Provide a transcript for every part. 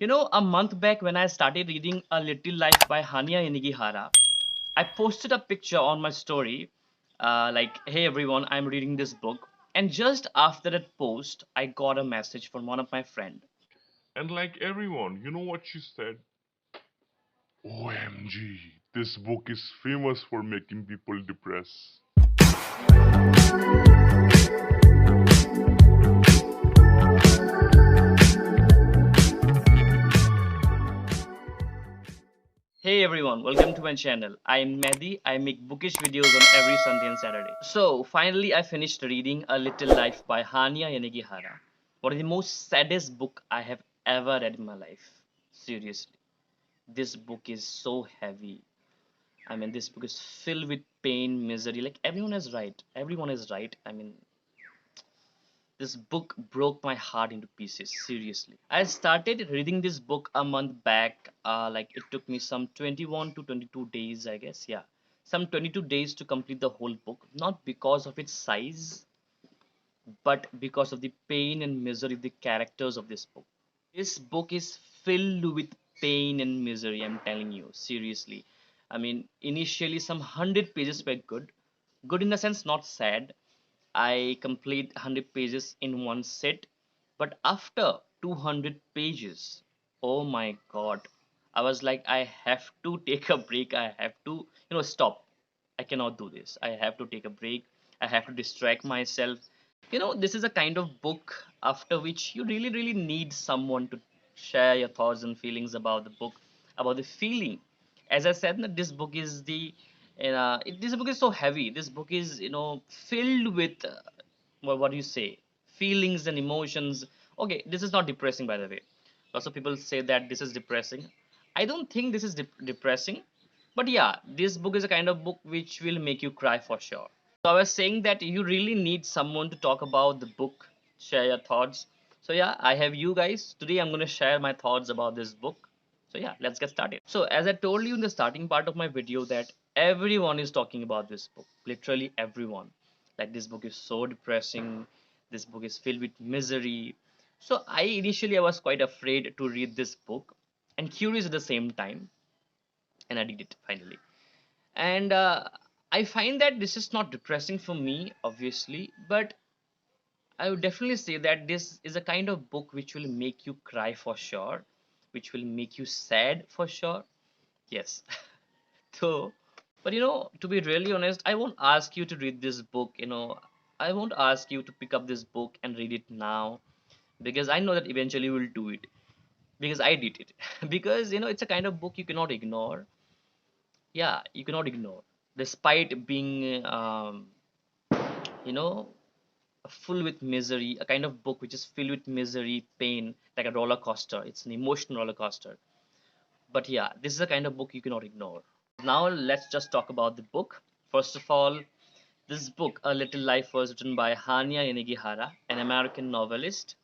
A month back when I started reading A Little Life by Hanya Yanagihara, I posted a picture on my story, like, hey everyone, I'm reading this book. And just after that post, I got a message from one of my friend. And like everyone, you know what she said? OMG, this book is famous for making people depressed. Hey everyone, welcome to my channel. I'm Mehdi. I make bookish videos on every Sunday and Saturday. So finally I finished reading A Little Life by Hanya Yanagihara. One of the most saddest book I have ever read in my life. Seriously. This book is so heavy. I mean, this book is filled with pain, misery. Like everyone is right. Everyone is right. I mean, this book broke my heart into pieces. Seriously, I started reading this book a month back. Like it took me some 21 to 22 days, I guess. Yeah, some 22 days to complete the whole book. Not because of its size, but because of the pain and misery of the characters of this book. This book is filled with pain and misery, I'm telling you, seriously. I mean, initially some 100 pages were good. Good in the sense, not sad. I complete 100 pages in one sit. But after 200 pages, oh my god, I was like, I have to take a break. I have to, stop. I cannot do this. I have to take a break. I have to distract myself. This is a kind of book after which you really, really need someone to share your thoughts and feelings about the book, about the feeling. As I said, that this book is this book is so heavy. This book is, filled with, what do you say, feelings and emotions. Okay, this is not depressing, by the way. Lots of people say that this is depressing. I don't think this is depressing, but yeah, this book is a kind of book which will make you cry for sure. So I was saying that you really need someone to talk about the book, share your thoughts. So yeah, I have you guys. Today I'm going to share my thoughts about this book. So yeah, let's get started. So as I told you in the starting part of my video that everyone is talking about this book. Literally everyone. Like this book is so depressing. This book is filled with misery. So I was quite afraid to read this book and curious at the same time, and I did it finally. And I find that this is not depressing for me, obviously, but I would definitely say that this is a kind of book which will make you cry for sure, which will make you sad for sure. Yes. So, but to be really honest, I won't ask you to read this book. I won't ask you to pick up this book and read it now, because I know that eventually you will do it, because I did it. Because it's a kind of book you cannot ignore. Yeah, you cannot ignore, despite being you know full with misery, a kind of book which is filled with misery, pain, like a roller coaster. It's an emotional roller coaster. But yeah, this is a kind of book you cannot ignore. Now let's just talk about the book. First of all, this book, A Little Life, was written by Hanya Yanagihara, an American novelist,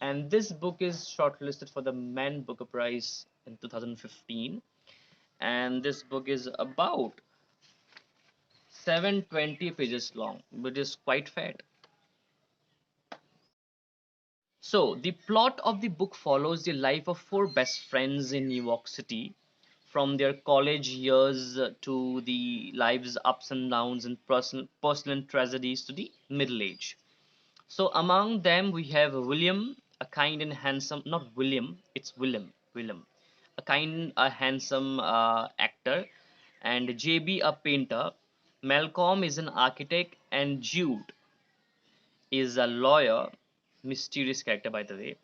and this book is shortlisted for the Man Booker Prize in 2015. And this book is about 720 pages long, which is quite fat. So, the plot of the book follows the life of four best friends in New York City, from their college years to the lives' ups and downs and personal tragedies to the middle age. So, among them, we have William, a kind and handsome, not William, it's Willem, a kind, a handsome actor, and JB, a painter. Malcolm is an architect, and Jude is a lawyer, mysterious character, by the way.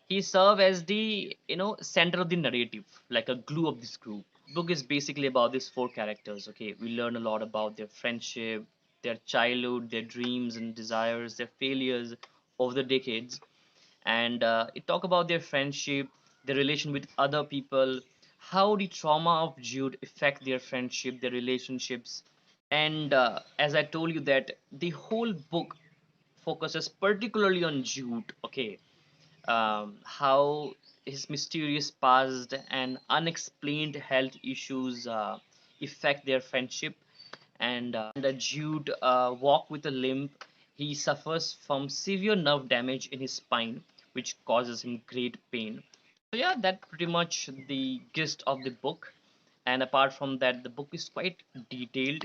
He serves as the center of the narrative, like a glue of this group. Book is basically about these four characters. Okay, we learn a lot about their friendship, their childhood, their dreams and desires, their failures over the decades, and it talk about their friendship, their relation with other people, how the trauma of Jude affect their friendship, their relationships. And as I told you that the whole book focuses particularly on Jude. Okay, how his mysterious past and unexplained health issues affect their friendship. And Jude walk with a limp. He suffers from severe nerve damage in his spine, which causes him great pain. So yeah, that's pretty much the gist of the book. And apart from that, the book is quite detailed.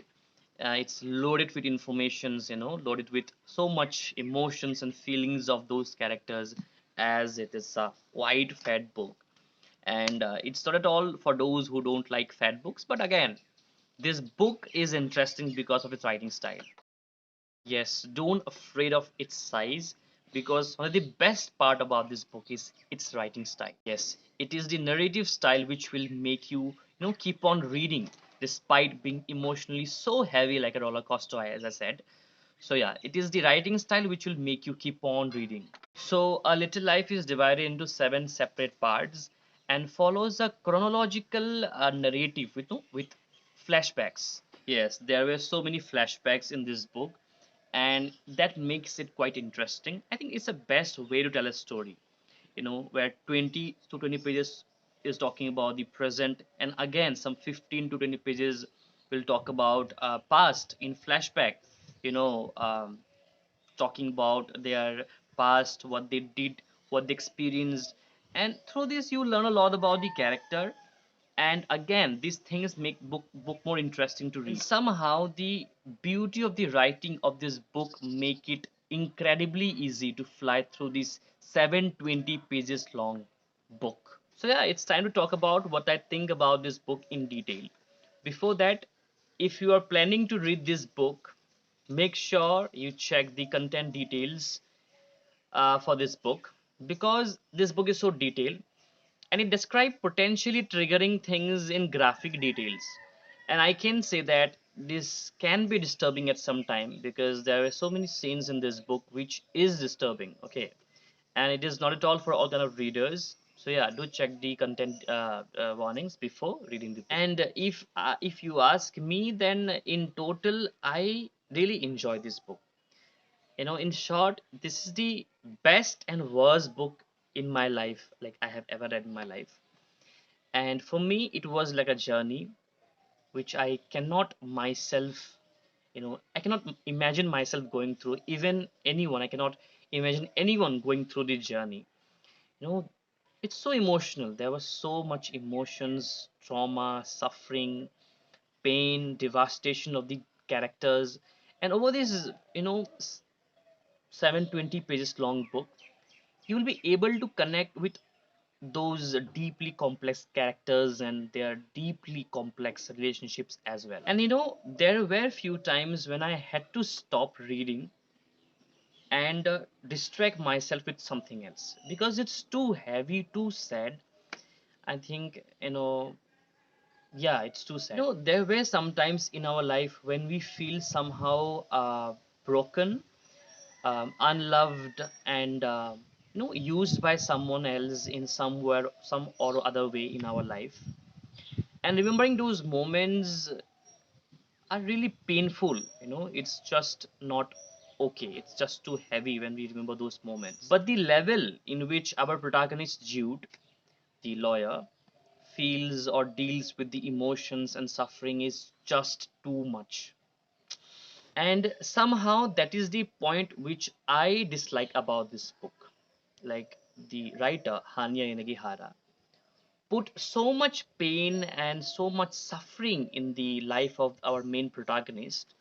It's loaded with informations, loaded with so much emotions and feelings of those characters, as it is a wide fat book. And it's not at all for those who don't like fat books. But again, this book is interesting because of its writing style. Yes, don't afraid of its size, because one of the best part about this book is its writing style. Yes, it is the narrative style which will make you keep on reading despite being emotionally so heavy like a roller coaster, as I said. So yeah, it is the writing style which will make you keep on reading. So A Little Life is divided into seven separate parts and follows a chronological narrative with flashbacks. Yes, there were so many flashbacks in this book, and that makes it quite interesting. I think it's the best way to tell a story, where 20 to 20 pages is talking about the present, and again some 15 to 20 pages will talk about past in flashback, you know um, talking about their past, what they did, what they experienced, and through this you learn a lot about the character. And again, these things make book more interesting to read. And somehow the beauty of the writing of this book make it incredibly easy to fly through this 720 pages long book. So yeah, it's time to talk about what I think about this book in detail. Before that, if you are planning to read this book, make sure you check the content details for this book, because this book is so detailed and it describes potentially triggering things in graphic details. And I can say that this can be disturbing at some time, because there are so many scenes in this book which is disturbing. Okay, and it is not at all for all kind of readers. So yeah, do check the content warnings before reading the book. And if you ask me, then in total I really enjoy this book. In short, this is the best and worst book in my life, like I have ever read in my life. And for me, it was like a journey which I cannot myself, I cannot imagine myself going through. Even anyone, I cannot imagine anyone going through the journey. you know it's so emotional. There was so much emotions, trauma, suffering, pain, devastation of the characters. And over this 720 pages long book, you will be able to connect with those deeply complex characters and their deeply complex relationships as well. And there were few times when I had to stop reading and distract myself with something else, because it's too heavy, too sad. I think, yeah, it's too sad. There were some times in our life when we feel somehow broken, unloved, and used by someone else in somewhere, some or other way in our life. And remembering those moments are really painful. It's just not okay. It's just too heavy when we remember those moments. But the level in which our protagonist Jude, the lawyer, feels or deals with the emotions and suffering is just too much. And somehow that is the point which I dislike about this book. Like, the writer Hanya Yanagihara put so much pain and so much suffering in the life of our main protagonist,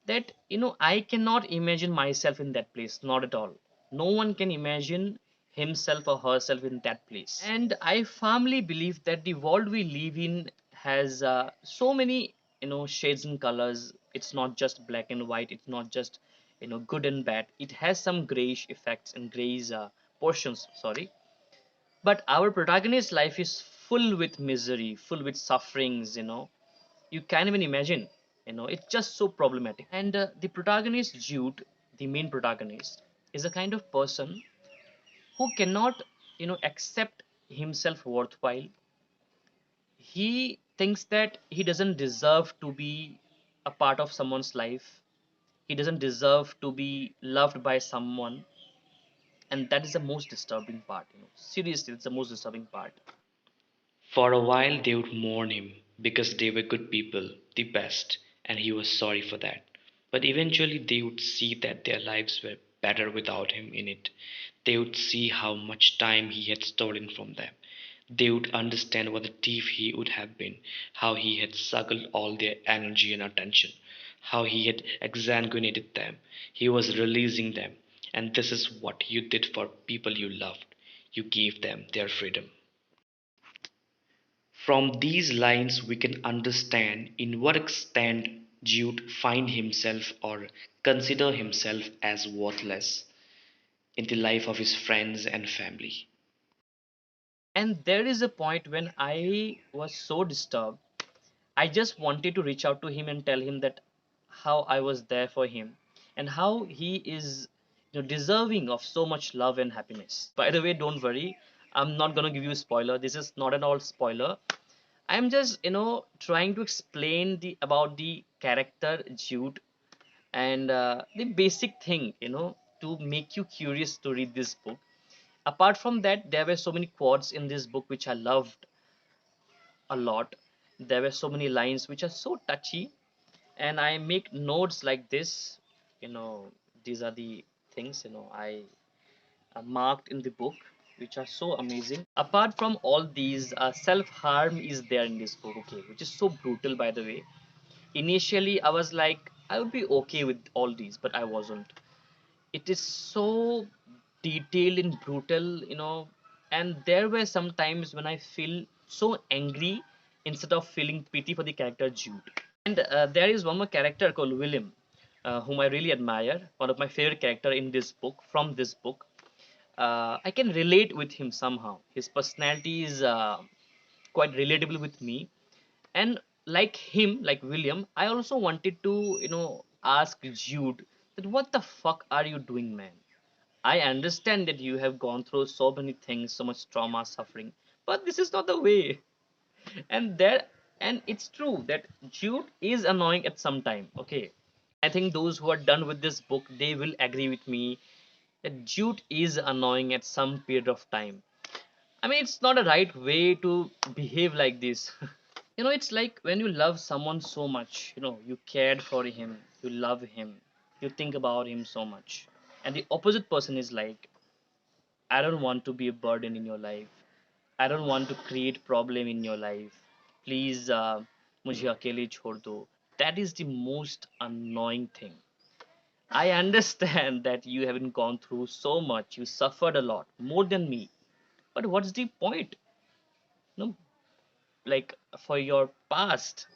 that I cannot imagine myself in that place, not at all. No one can imagine himself or herself in that place. And I firmly believe that the world we live in has so many shades and colors. It's not just black and white. It's not just good and bad. It has some grayish effects and grayish portions, sorry. But our protagonist's life is full with misery, full with sufferings. You can't even imagine. It's just so problematic. And the protagonist Jude, the main protagonist, is a kind of person who cannot accept himself worthwhile. He thinks that he doesn't deserve to be a part of someone's life. He doesn't deserve to be loved by someone. And that is the most disturbing part. Seriously, it's the most disturbing part. For a while they would mourn him because they were good people, the best, and he was sorry for that. But eventually they would see that their lives were better without him in it. They would see how much time he had stolen from them. They would understand what a thief he would have been, how he had suckled all their energy and attention, how he had exsanguinated them. He was releasing them. And this is what you did for people you loved. You gave them their freedom. From these lines, we can understand in what extent Jude find himself or consider himself as worthless in the life of his friends and family. And there is a point when I was so disturbed, I just wanted to reach out to him and tell him that how I was there for him and how he is, deserving of so much love and happiness. By the way, don't worry, I'm not gonna give you a spoiler. This is not at all spoiler. I'm just, trying to explain the about the character Jude and the basic thing, to make you curious to read this book. Apart from that, there were so many quotes in this book which I loved a lot. There were so many lines which are so touchy, and I make notes like this. You know, these are the things I marked in the book, which are so amazing. Apart from all these, self harm is there in this book, okay, which is so brutal, by the way. Initially, I was like, I would be okay with all these, but I wasn't. It is so detailed and brutal, and there were some times when I feel so angry instead of feeling pity for the character Jude. And there is one more character called William, whom I really admire, one of my favorite character in this book, from this book. I can relate with him somehow. His personality is quite relatable with me, and like him, like William, I also wanted to ask Jude that what the fuck are you doing, man? I understand that you have gone through so many things, so much trauma, suffering, but this is not the way. And there, and it's true that Jude is annoying at some time, okay. I think those who are done with this book, they will agree with me that Jude is annoying at some period of time. I mean, it's not a right way to behave like this. It's like when you love someone so much, you cared for him, you love him, you think about him so much, and the opposite person is like, I don't want to be a burden in your life, I don't want to create problem in your life, please, मुझे अकेले छोड़ दो. That is the most annoying thing. I understand that you haven't gone through so much, you suffered a lot more than me, but what's the point? No, like, for your past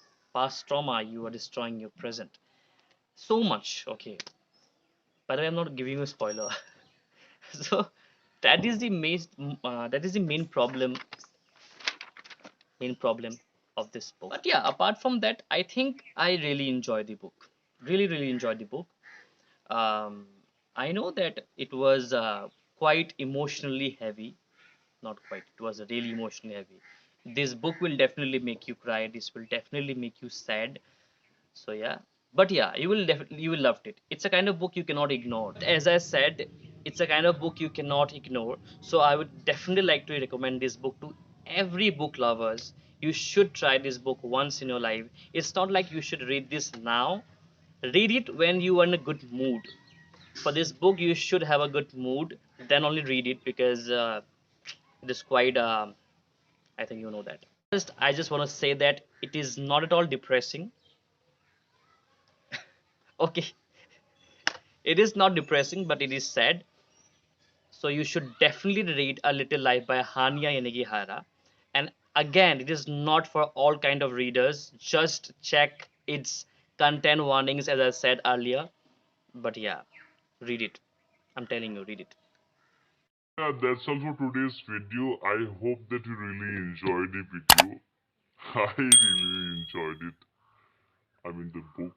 trauma, you are destroying your present so much, okay. By the way, I'm not giving you a spoiler. So that is the main problem of this book. But yeah, apart from that, I think I really enjoyed the book, really enjoyed the book. um, I know that it was quite emotionally heavy. Not quite, it was really emotionally heavy. This book will definitely make you cry, this will definitely make you sad. So yeah, but yeah, you will love it. It's a kind of book you cannot ignore. As I said, it's a kind of book you cannot ignore. So I would definitely like to recommend this book to every book lovers. You should try this book once in your life. It's not like you should read this now. Read it when you are in a good mood. For this book, you should have a good mood, then only read it, because it is quite I think you know that. Just I just want to say that it is not at all depressing. Okay, it is not depressing, but it is sad. So you should definitely read A Little Life by Hanya Yanagihara. And again, it is not for all kind of readers. Just check its content warnings, as I said earlier. But yeah, read it. I'm telling you, read it. Yeah, that's all for today's video. I hope that you really enjoyed the video. I really enjoyed it. I mean, the book.